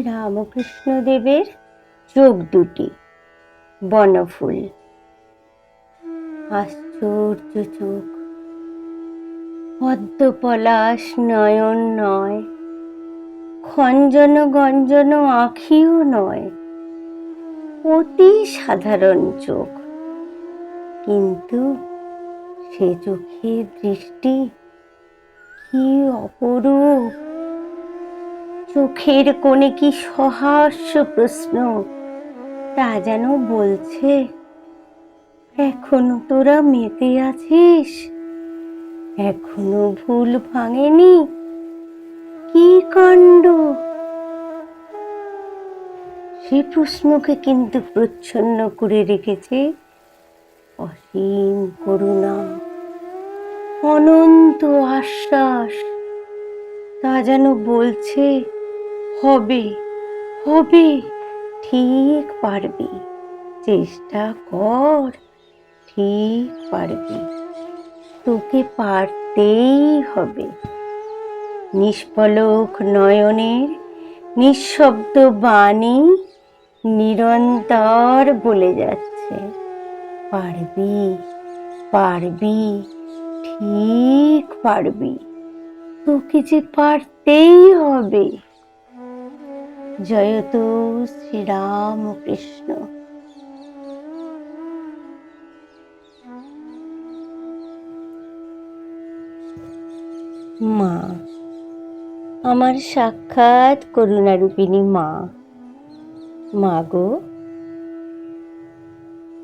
রামকৃষ্ণদেবের চোখ দুটি বনফুল, আশ্চর্য চোখ, পদ্মপলাশ নয়ন নয়, খঞ্জন গঞ্জন আঁখিও নয়, অতি সাধারণ চোখ, কিন্তু সে চোখের দৃষ্টি কি অপরূপ। চোখের কোণে কি সহাস্য প্রশ্ন, তা যেন বলছে, এখনো তোরা মেতে আছিস, এখনো ভুল ভাঙেনি, কি কাণ্ড। সে প্রশ্নকে কিন্তু প্রচ্ছন্ন করে রেখেছে অসীম করুণা, অনন্ত আশ্বাস। তা যেন বলছে, হবে হবে, ঠিক পারবি, চেষ্টা কর, ঠিক পারবি, তোকে পারতেই হবে। নিষ্পলক নয়নের নিঃশব্দ বাণী নিরন্তর বলে যাচ্ছে, পারবি পারবি, ঠিক পারবি, তোকে যে পারতেই হবে। জয়তু শ্রীরামকৃষ্ণ। মা, আমার সাক্ষাৎ করুণারূপিণী মা। মা গো,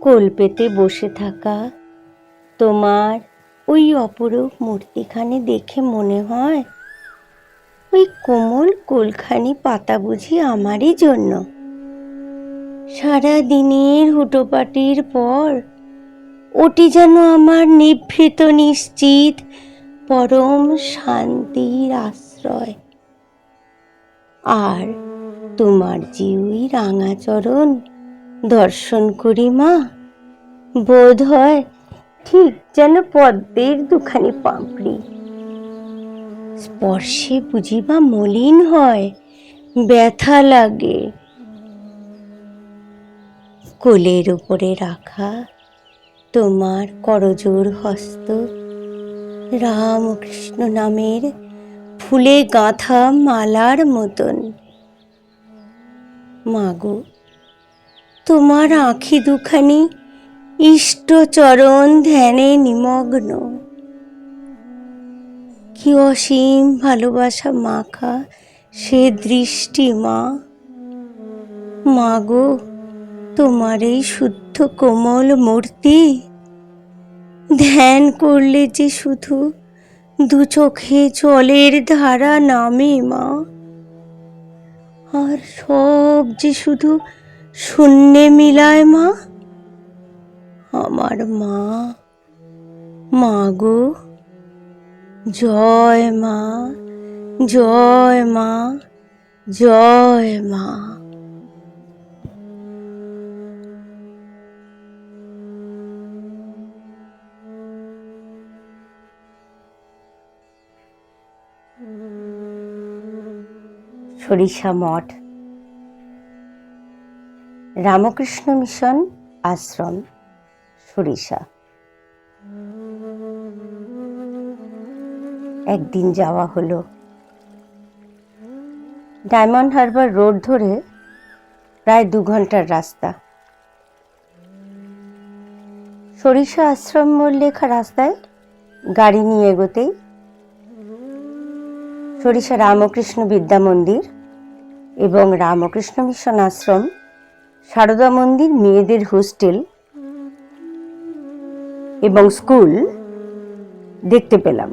কোল পেতে বসে থাকা তোমার ওই অপরূপ মূর্তিখানি দেখে মনে হয় ওই কোমল কোলখানি পাতা বুঝি আমারই জন্য। সারা দিনের হুটোপাটির পর ওটি যেন আমার নিভৃত নিশ্চিত পরম শান্তির আশ্রয়। আর তোমার যে ওই রাঙা চরণ দর্শন করি মা, বোধ হয় ঠিক যেন পদ্মের দুখানি পাপড়ি, স্পর্শে বুঝিবা মলিন হয়, ব্যথা লাগে। কোলের উপরে রাখা তোমার করজোড় হস্ত রামকৃষ্ণ নামের ফুলে গাঁথা মালার মতন। মাগো, তোমার আঁখি দুখানি ইষ্টচরণ ধ্যানে নিমগ্ন। কি অসীম ভালোবাসা মাখা সে দৃষ্টি মা। মাগো, তোমার এই শুদ্ধ কোমল মূর্তি ধ্যান করলে যে শুধু দু চোখে জলের ধারা নামে মা, আর সব যে শুধু শূন্যে মিলায় মা। আমার মা, মাগো, জয় মা, জয় মা, জয় মা। সরিষা মঠ, রামকৃষ্ণ মিশন আশ্রম, সরিষা। একদিন যাওয়া হলো। ডায়মন্ড হারবার রোড ধরে প্রায় 2 ঘন্টার রাস্তা। সরিষা আশ্রম মোড় লেখা রাস্তায় গাড়ি নিয়ে এগোতেই সরিষা রামকৃষ্ণ বিদ্যা মন্দির এবং রামকৃষ্ণ মিশন আশ্রম, সারদা মন্দির মেয়েদের হোস্টেল এবং স্কুল দেখতে পেলাম।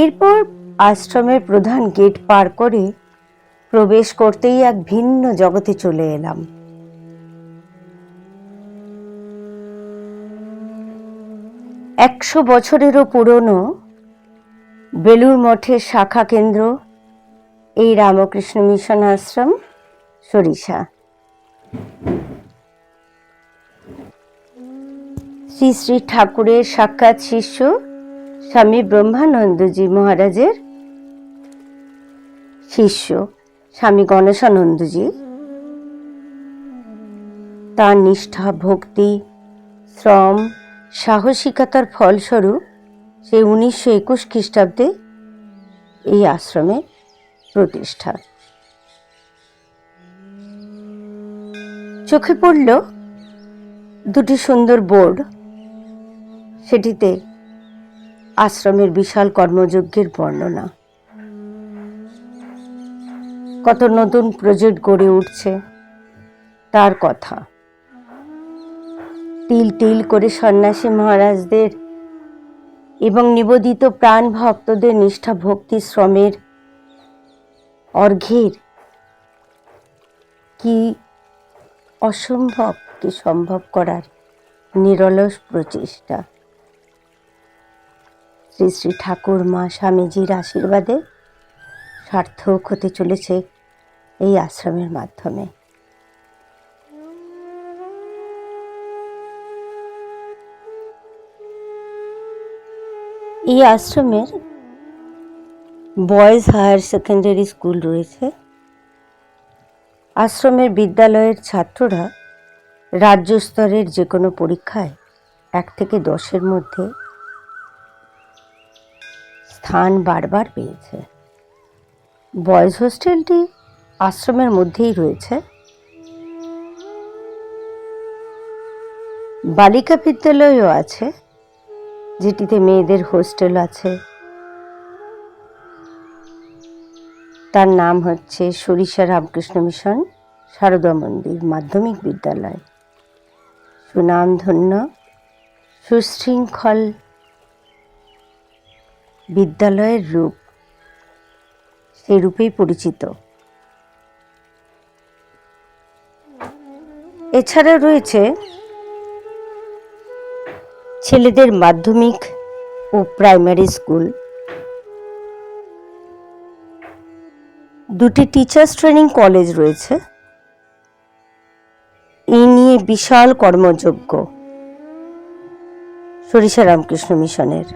এরপর আশ্রমের প্রধান গেট পার করে প্রবেশ করতেই এক ভিন্ন জগতে চলে এলাম। একশো বছরেরও পুরনো বেলুড় মঠের শাখা কেন্দ্র এই রামকৃষ্ণ মিশন আশ্রম, সরিষা। শ্রী শ্রী ঠাকুরের সাক্ষাৎ শিষ্য স্বামী ব্রহ্মানন্দজি মহারাজের শিষ্য স্বামী গণেশানন্দজি তার নিষ্ঠা, ভক্তি, শ্রম, সাহসিকতার ফলস্বরূপ সে 1921 খ্রিস্টাব্দে এই আশ্রমের প্রতিষ্ঠা। চোখে পড়ল দুটি সুন্দর বোর্ড, সেটিতে আশ্রমের বিশাল কর্মযজ্ঞের বর্ণনা। কত নতুন প্রজেক্ট গড়ে উঠছে তার কথা। তিল তিল করে সন্ন্যাসী মহারাজদের এবং নিবেদিত প্রাণ ভক্তদের নিষ্ঠা, ভক্তি, শ্রমের অর্ঘ্যের কি অসম্ভবকে সম্ভব করার নিরলস প্রচেষ্টা। শ্রী শ্রী ঠাকুর মা স্বামীজির আশীর্বাদে সার্থক হতে চলেছে এই আশ্রমের মাধ্যমে। এই আশ্রমের বয়েজ হায়ার সেকেন্ডারি স্কুল রয়েছে। আশ্রমের বিদ্যালয়ের ছাত্ররা রাজ্য স্তরের যে কোনো পরীক্ষায় 1 থেকে 10-এর মধ্যে স্থান বারবার পেয়েছে। বয়েজ হোস্টেলটি আশ্রমের মধ্যেই রয়েছে। বালিকা বিদ্যালয়ও আছে, যেটিতে মেয়েদের হোস্টেল আছে। তার নাম হচ্ছে সরিষা রামকৃষ্ণ মিশন সারদা মন্দির মাধ্যমিক বিদ্যালয়। সুনামধন্য সুশৃঙ্খল বিদ্যালয়ের রূপ সেই রূপেই পরিচিত। এছাড়া রয়েছে ছেলেদের মাধ্যমিক ও প্রাইমারি স্কুল, দুটি টিচার্স ট্রেনিং কলেজ রয়েছে। এই নিয়ে বিশাল কর্মযজ্ঞ সরিষা রামকৃষ্ণ মিশনের।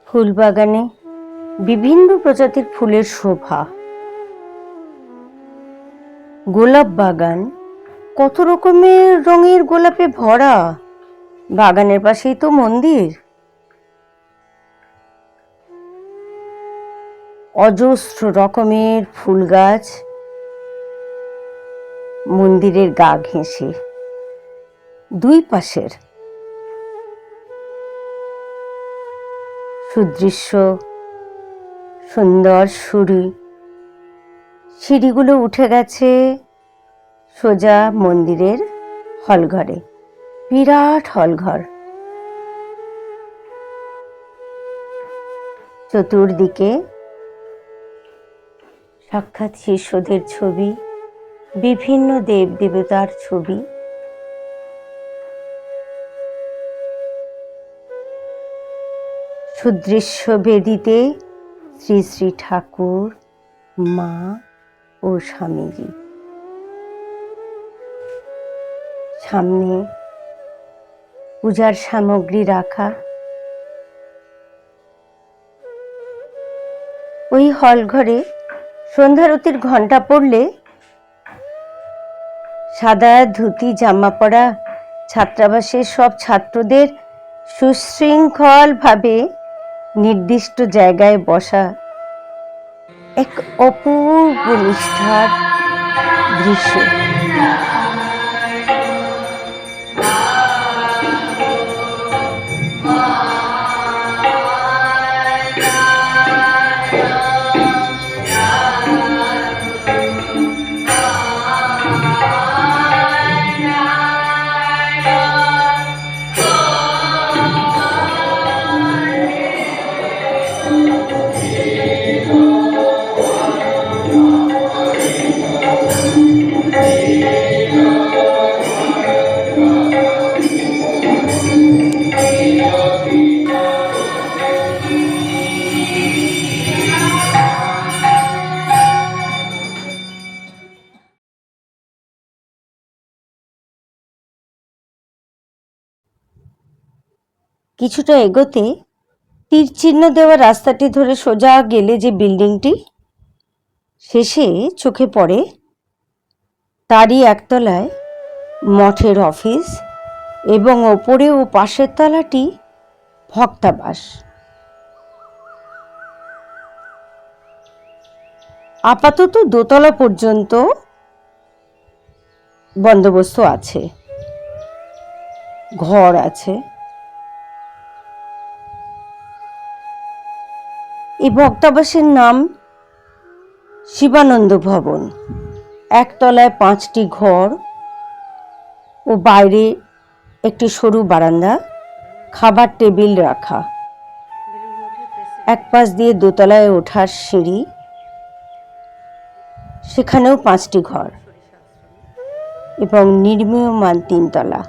ফুলবাগানে বিভিন্ন প্রজাতির ফুলের শোভা। গোলাপ বাগান, কত রকমের রঙের গোলাপে ভরা। বাগানের পাশেই তো মন্দির। অজস্র রকমের ফুল গাছ মন্দিরের গা ঘেঁষে। দুই পাশের সুদৃশ্য সুন্দর সিঁড়িগুলো উঠে গেছে সোজা মন্দিরের হলঘরে। বিরাট হলঘর, চতুর্দিকে সাক্ষাৎ শিষ্যদের ছবি, বিভিন্ন দেব দেবতার ছবি। সুদৃশ্য বেদিতে শ্রী শ্রী ঠাকুর, মা ও স্বামীজি। সামনে পূজার সামগ্রী রাখা। ওই হলঘরে সন্ধ্যারতির ঘণ্টা পড়লে সাদা ধুতি জামা পরা ছাত্রাবাসের সব ছাত্রদের সুশৃঙ্খলভাবে নির্দিষ্ট জায়গায় বসা এক অপূর্ব নিষ্ঠার দৃশ্য। কিছুটা এগোতে তীর চিহ্ন দেওয়া রাস্তাটি ধরে সোজা গেলে যে বিল্ডিংটি, শেষে চোখে পড়ে তারই একতলায় মঠের অফিস এবং ওপরে ও পাশের তলাটি ভক্তাবাস। আপাতত দোতলা পর্যন্ত বন্দোবস্ত আছে, ঘর আছে। এই ভক্তাবাসের নাম শিবানন্দ ভবন। একতলায় 5টি ঘর ও বাইরে একটি সরু বারান্দা, খাবার টেবিল রাখা। এক পাশ দিয়ে দোতলায় ওঠার সিঁড়ি, সেখানেও 5টি ঘর এবং নির্মীয়মান 3 তলা।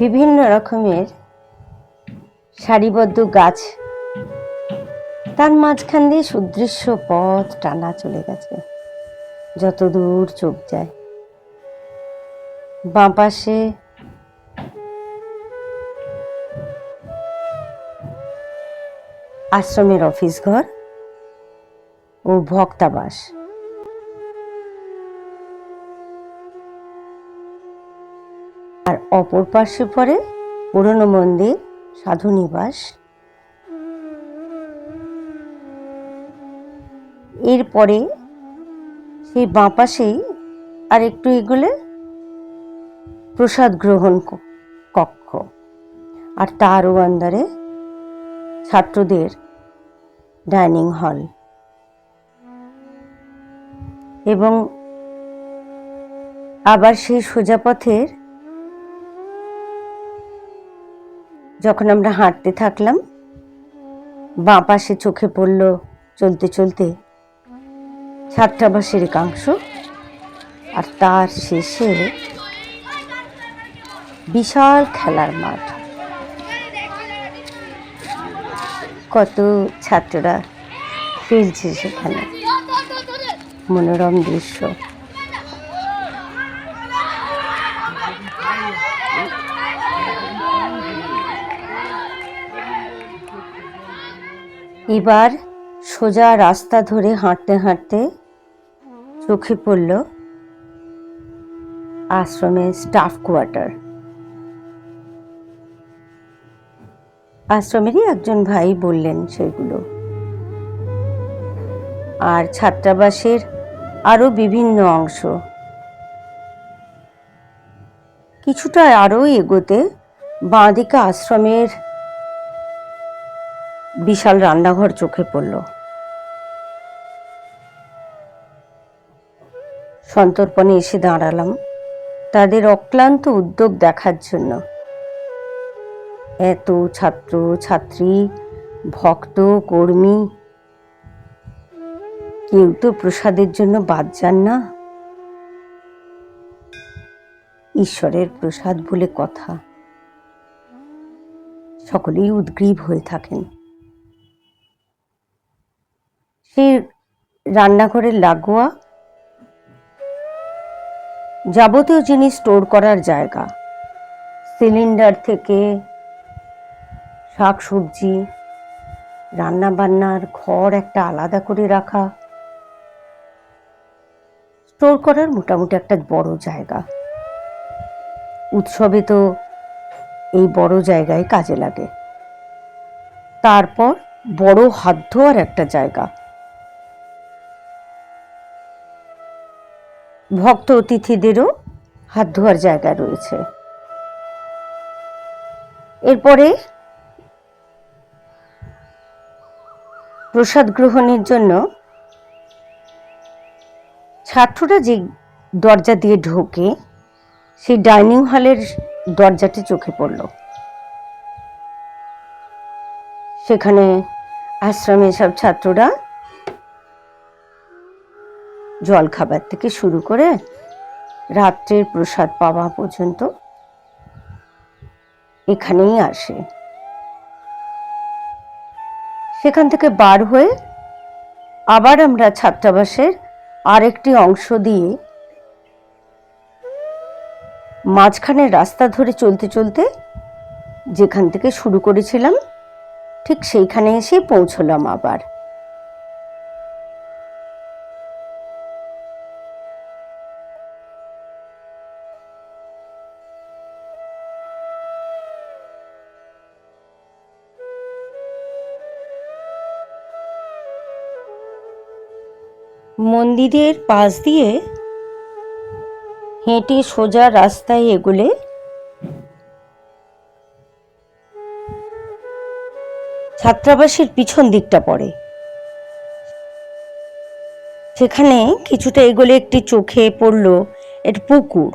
বিভিন্ন রকমের সারিবদ্ধ গাছ, তার মাঝখান দিয়ে সুদৃশ্য পথ টানা চলে গেছে যত দূর চোখ যায়। বাঁ পাশে আশ্রমের অফিস ঘর ও ভক্তাবাস। আর অপর পাশে পড়ে পুরনো মন্দির, সাধু নিবাস। এরপরে সেই বাঁ পাশেই আর একটু এগুলে প্রসাদ গ্রহণ কক্ষ, আর তারও আন্ডারে ছাত্রদের ডাইনিং হল। এবং আবার সেই সোজা পথের যখন আমরা হাঁটতে থাকলাম, বাঁ পাশে চোখে পড়ল চলতে চলতে ছাত্রাবাসের একাংশ, আর তার শেষে বিশাল খেলার মাঠ। কত ছাত্ররা খেলছে সেখানে, মনোরম দৃশ্য। এবার সোজা রাস্তা ধরে হাঁটতে হাঁটতে চোখে পড়ল আশ্রমের স্টাফ কোয়ার্টার। আশ্রমেরই একজন ভাই বললেন সেগুলো। আর ছাত্রাবাসের আরো বিভিন্ন অংশ। কিছুটা আরো এগোতে বাঁদিকে আশ্রমের বিশাল রান্নাঘর চোখে পড়ল। সন্তর্পণে এসে দাঁড়ালাম তাদের অক্লান্ত উদ্যোগ দেখার জন্য। এত ছাত্র ছাত্রী, ভক্ত, কর্মী, কেউ তো প্রসাদের জন্য বাদ যান না। ঈশ্বরের প্রসাদ বলে কথা, সকলেই উদ্গ্রীব হয়ে থাকেন। সেই রান্নাঘরের লাগোয়া যাবতীয় জিনিস স্টোর করার জায়গা, সিলিন্ডার থেকে শাকসবজি, রান্না বান্নার ঘর একটা আলাদা করে রাখা, স্টোর করার মোটামুটি একটা বড় জায়গা। উৎসবে তো এই বড় জায়গায় কাজে লাগে। তারপর বড় হাত ধোয়ার একটা জায়গা, ভক্ত অতিথিদেরও হাত ধোয়ার জায়গা রয়েছে। এরপরে প্রসাদ গ্রহণের জন্য ছাত্ররা যে দরজা দিয়ে ঢোকে, সেই ডাইনিং হলের দরজাটি চোখে পড়ল। সেখানে আশ্রমে সব ছাত্ররা জল খাবার থেকে শুরু করে রাত্রের প্রসাদ পাওয়া পর্যন্ত এখানেই আসে। সেখান থেকে বার হয়ে আবার আমরা ছাত্রাবাসের আরেকটি অংশ দিয়ে মাঝখানে রাস্তা ধরে চলতে চলতে যেখান থেকে শুরু করেছিলাম ঠিক সেইখানে এসে পৌঁছলাম আবার। মন্দিরের পাশ দিয়ে হেঁটে সোজা রাস্তায় এগোলে ছাত্রাবাসের পিছন দিকটা পড়ে। সেখানে কিছুটা এগোলে একটি চোখে পড়ল একটা পুকুর।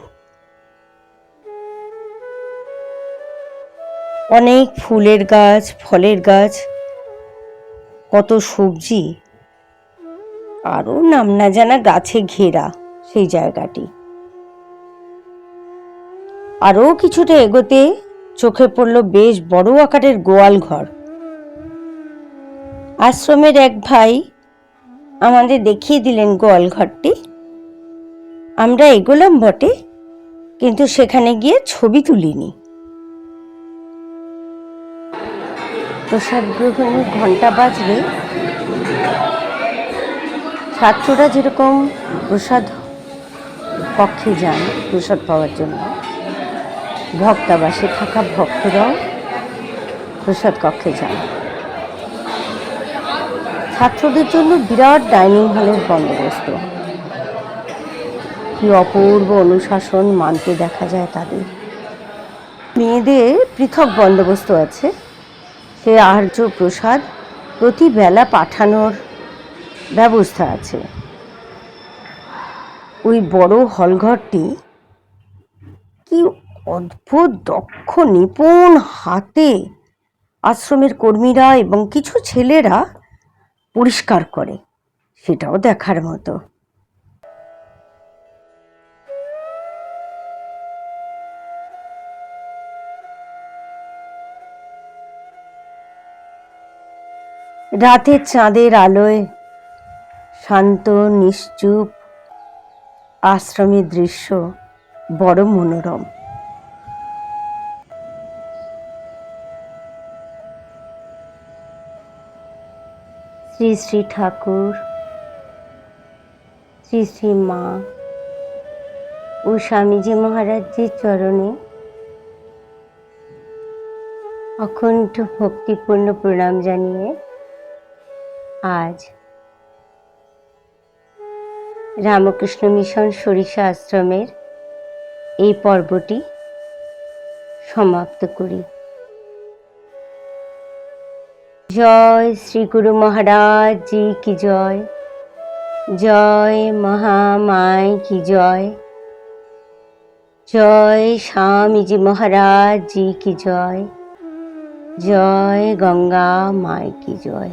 অনেক ফুলের গাছ, ফলের গাছ, কত সবজি, আরো নাম না জানা গাছে ঘেরা সেই জায়গাটি। আরো কিছুটা এগোতে চোখে পড়ল বেশ বড় আকারের গোয়াল ঘর। আশ্রমের এক ভাই আমাদের দেখিয়ে দিলেন গোয়াল ঘরটি। আমরা এগোলাম বটে, কিন্তু সেখানে গিয়ে ছবি তুলিনি। প্রসাদ গ্রহণের ঘন্টা বাজলে ছাত্ররা যেরকম প্রসাদ কক্ষে যান প্রসাদ পাওয়ার জন্য, ভক্তাবাসে থাকা ভক্তরাও প্রসাদ কক্ষে যান। ছাত্রদের জন্য বিরাট ডাইনিং হলের বন্দোবস্ত। কি অপূর্ব অনুশাসন মানতে দেখা যায় তাদের। মেয়েদের পৃথক বন্দোবস্ত আছে। সে আহার্য প্রসাদ প্রতি বেলা পাঠানোর ব্যবস্থা আছে। ওই বড় হলঘরটি কি অদ্ভুত দক্ষ নিপুণ হাতে আশ্রমের কর্মীরা এবং কিছু ছেলেরা পরিষ্কার করে, সেটাও দেখার মতো। রাতের চাঁদের আলোয় শান্ত নিশ্চুপ আশ্রমের দৃশ্য বড় মনোরম। শ্রী শ্রী ঠাকুর, শ্রী শ্রী মা ও স্বামীজি মহারাজজির চরণে অকুণ্ঠ ভক্তিপূর্ণ প্রণাম জানিয়ে আজ রামকৃষ্ণ মিশন সরিষা আশ্রমের এই পর্বটি সমাপ্ত করি। জয় শ্রী গুরু মহারাজ জি কি জয়, জয় মহামায় কি জয়, জয় স্বামীজি মহারাজ জি কি জয়, জয় গঙ্গা মায় কি জয়।